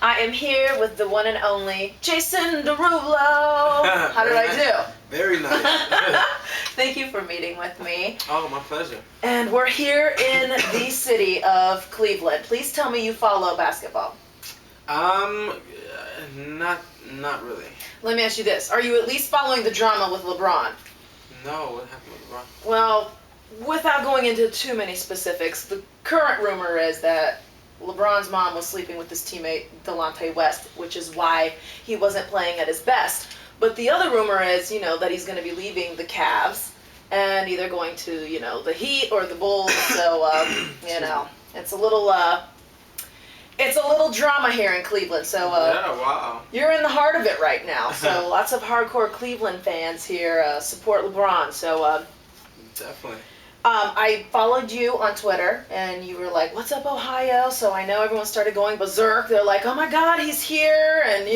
I am here with the one and only Jason DeRulo. How did I do? Very nice. Thank you for meeting with me. Oh, my pleasure. And we're here in the city of Cleveland. Please tell me you follow basketball. Not really. Let me ask you this. Are you at least following the drama with LeBron? No, what happened with LeBron? Well, without going into too many specifics, the current rumor is that LeBron's mom was sleeping with his teammate Delonte West, which is why he wasn't playing at his best. But the other rumor is, that he's going to be leaving the Cavs and either going to, the Heat or the Bulls. So, it's a little drama here in Cleveland. So, yeah, wow. You're in the heart of it right now. So, lots of hardcore Cleveland fans here support LeBron. So, definitely. I followed you on Twitter, and you were like, "What's up, Ohio?" So I know everyone started going berserk. They're like, "Oh my God, he's here!" And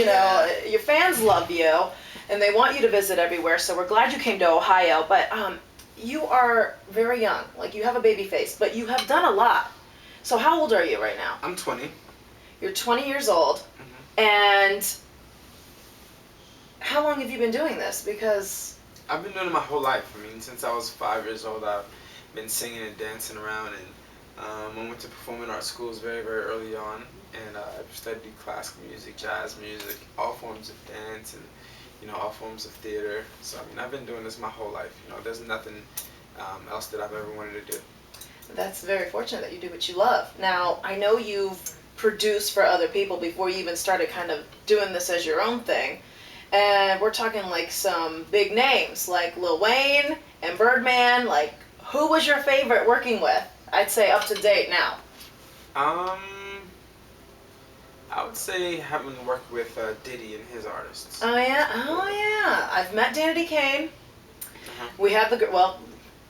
your fans love you, and they want you to visit everywhere. So we're glad you came to Ohio. But you are very young. Like, you have a baby face, but you have done a lot. So how old are you right now? I'm 20. You're 20 years old, and how long have you been doing this? Because I've been doing it my whole life. I mean, since I was 5 years old, I've been singing and dancing around, and I went to performing arts schools very, very early on, and I studied classical music, jazz music, all forms of dance, and all forms of theater. So I mean, I've been doing this my whole life. There's nothing else that I've ever wanted to do. That's very fortunate that you do what you love. Now, I know you've produced for other people before you even started kind of doing this as your own thing. And we're talking like some big names like Lil Wayne and Birdman. Like, who was your favorite working with? I'd say up to date now. I would say having worked with Diddy and his artists. Oh yeah. I've met Danity Kane. Uh-huh. We had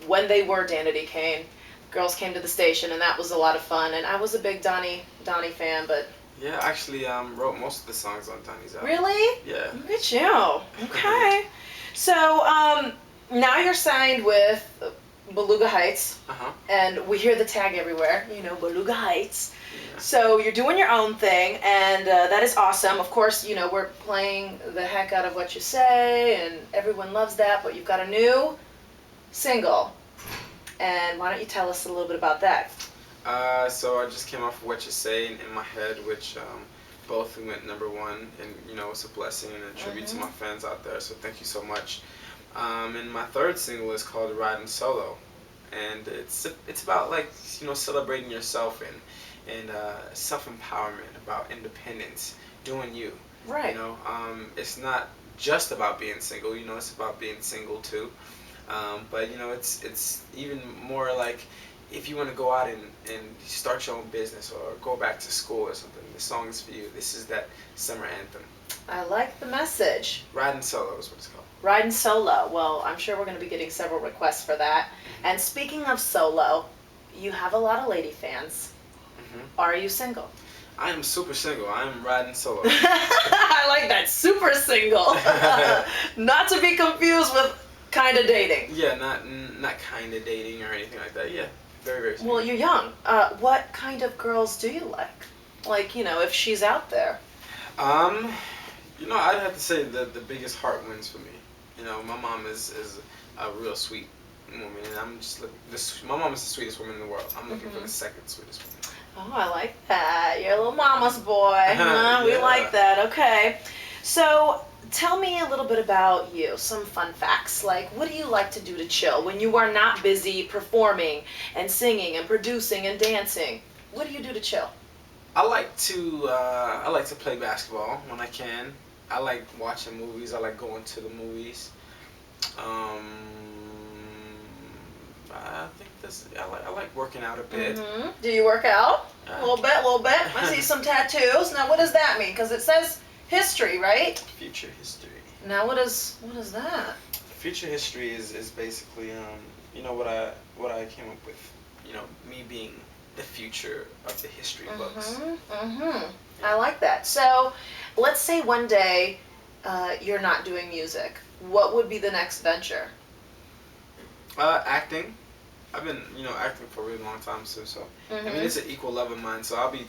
when they were Danity Kane, girls came to the station, and that was a lot of fun. And I was a big Donnie fan, but. Yeah, I actually wrote most of the songs on Donnie's album. Really? Yeah. Look at you. Okay. So now you're signed with Beluga Heights, and we hear the tag everywhere, Beluga Heights. Yeah. So you're doing your own thing, and that is awesome. Of course, we're playing the heck out of what you say, and everyone loves that, but you've got a new single, and why don't you tell us a little bit about that? So I just came off of What You Say in My Head, which both went #1, and it's a blessing and a tribute to my fans out there, so thank you so much. And my third single is called Riding Solo, and it's about celebrating yourself and self-empowerment, about independence, doing you. Right. It's not just about being single. It's about being single too. But it's even more like if you want to go out and start your own business or go back to school or something. This song is for you. This is that summer anthem. I like the message. Riding Solo is what it's called. Riding Solo. Well, I'm sure we're going to be getting several requests for that. And speaking of solo, you have a lot of lady fans. Are you single? I am super single. I am riding solo. I like that, super single. Not to be confused with kind of dating. Yeah, not kind of dating or anything like that. Yeah, very, very single. Well, you're young. What kind of girls do you like? Like, if she's out there. I'd have to say the biggest heart wins for me. My mom is a real sweet woman, and I'm just my mom is the sweetest woman in the world. I'm looking for the second sweetest woman. Oh, I like that. You're a little mama's boy. We Yeah. like that. Okay. So, tell me a little bit about you. Some fun facts. Like, what do you like to do to chill when you are not busy performing and singing and producing and dancing? What do you do to chill? I like to play basketball when I can. I like watching movies. I like going to the movies. I think I like working out a bit. Do you work out? A little bit. I see some tattoos. Now, what does that mean? Because it says history, right? Future history. Now, what is that? Future history is basically what I came up with. Me being the future of the history books. I like that. So, let's say one day you're not doing music. What would be the next venture? Acting. I've been, acting for a really long time too, so I mean, it's an equal love of mine, so I'll be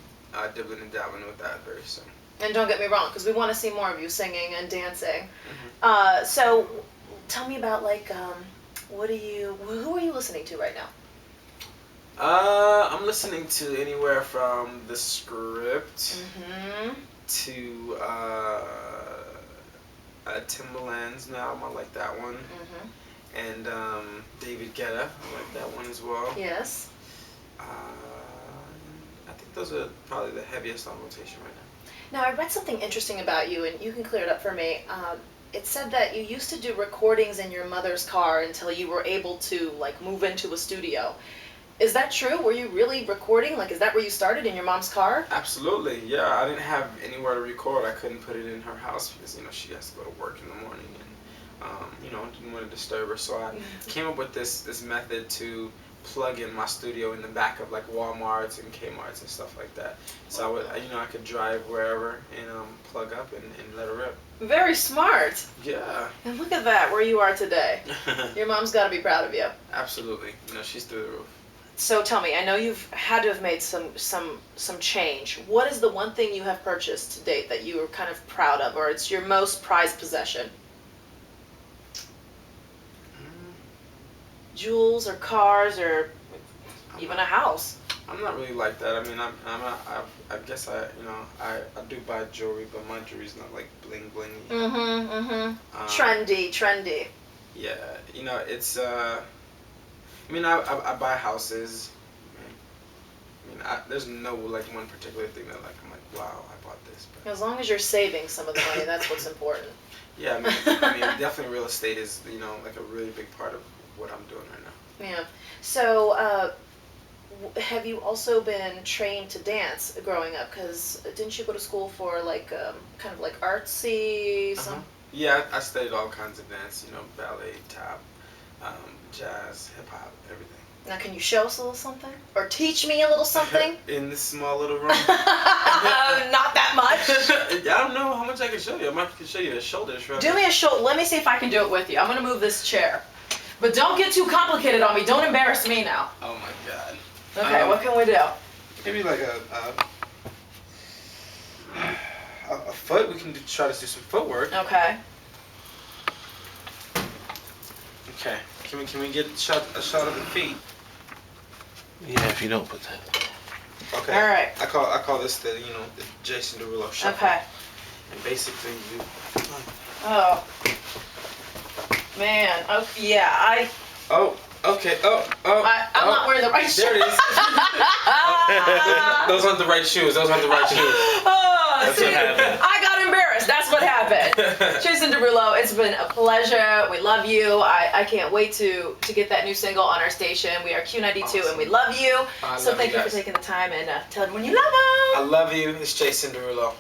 dibbling and dabbling with that very soon. And don't get me wrong, because we want to see more of you singing and dancing. Mm-hmm. So tell me about, like, who are you listening to right now? I'm listening to anywhere from The Script Mm-hmm. to Timbaland's new album. I like that one. Mm-hmm. And David Guetta, I like that one as well. Yes. I think those are probably the heaviest on rotation right now. Now, I read something interesting about you, and you can clear it up for me. It said that you used to do recordings in your mother's car until you were able to, like, move into a studio. Is that true? Were you really recording? Like, is that where you started, in your mom's car? Absolutely, yeah. I didn't have anywhere to record. I couldn't put it in her house because, she has to go to work in the morning, and didn't want to disturb her. So I came up with this method to plug in my studio in the back of, like, Walmarts and Kmart's and stuff like that. So I could drive wherever and plug up and let her rip. Very smart. Yeah. And look at that, where you are today. Your mom's got to be proud of you. Absolutely. She's through the roof. So tell me, I know you've had to have made some change. What is the one thing you have purchased to date that you are kind of proud of, or it's your most prized possession? Jewels or cars or even a house? I'm not really like that. I mean, I guess I do buy jewelry, but my jewelry's not like bling bling. Trendy. Yeah, it's I buy houses. There's no like one particular thing that like I'm like, wow, I bought this. But as long as you're saving some of the money, that's what's important. Yeah, definitely real estate is like a really big part of what I'm doing right now. Yeah. So, have you also been trained to dance growing up? Because didn't you go to school for like kind of like artsy? Yeah, I studied all kinds of dance. Ballet, tap, jazz, hip hop, everything. Now, can you show us a little something, or teach me a little something? In this small little room. Not that much. I don't know how much I can show you. I might can show you a shoulder shrug. Do me a shoulder. Let me see if I can do it with you. I'm gonna move this chair. But don't get too complicated on me. Don't embarrass me now. Oh my god. Okay, what can we do? Maybe like a foot. We can try to do some footwork. Okay. Okay. Can we get a shot of the feet? Yeah, if you don't put that. Okay. All right. I call this the Jason DeRulo shuffle. Okay. And basically you. Oh. Man. Oh yeah. Oh. Okay. I'm not wearing the right shoes. There it is. Those aren't the right shoes. Oh, That's what happened. I got embarrassed. That's what happened. Jason DeRulo, it's been a pleasure. We love you. I can't wait to get that new single on our station. We are Q92 awesome. And we love you. I so love thank you for guys. taking the time and tell everyone you love them. I love you. It's Jason DeRulo.